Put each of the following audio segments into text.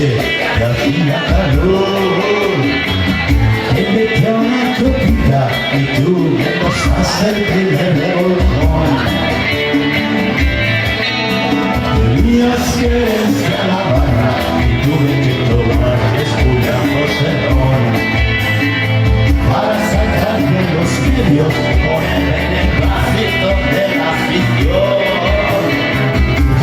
noche que hacía calor. Te metía una copita y tú me pasaste el primer revolcón. Tenías que irse a la barra y tuve que tomar espuñados para sacarme los medios, ponerme en el bajito de la afición.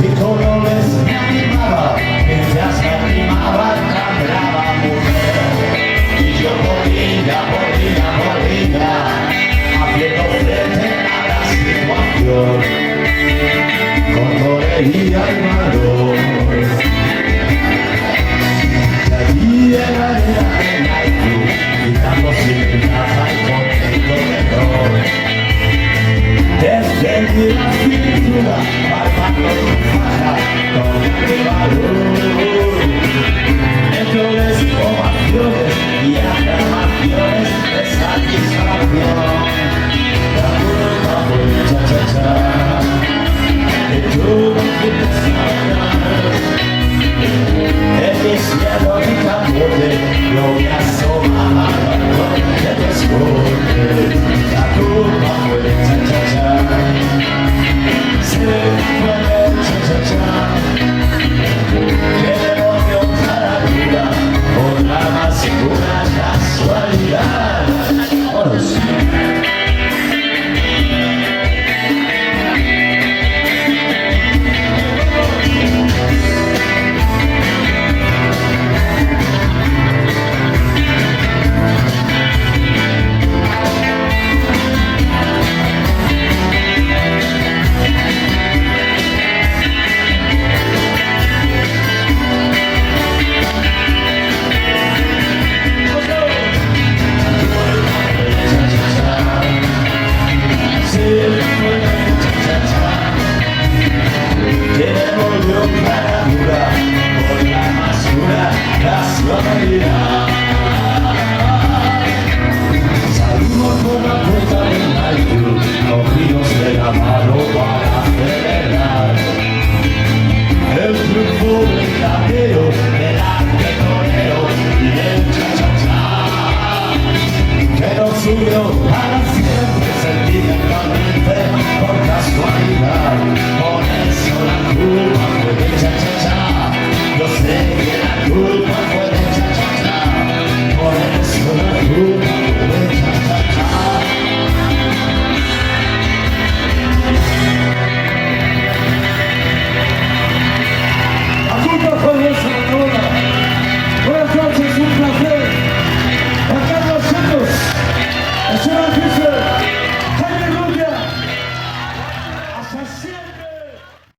Que colores me animaba, mientras me animaba tan brava mujer. Y yo volvía, haciendo frente a la situación, con torería y valor. Y allí en la arena y tú, gritando sin casa y contento de dolor. Desde la cintura, palpando tu faja con mi valor. Flores, ovaciones y aclamaciones de satisfacción. La culpa cha-cha-cha, que tú no quieres saber. En mi cielo y capote, yo me asomaba con el escudo.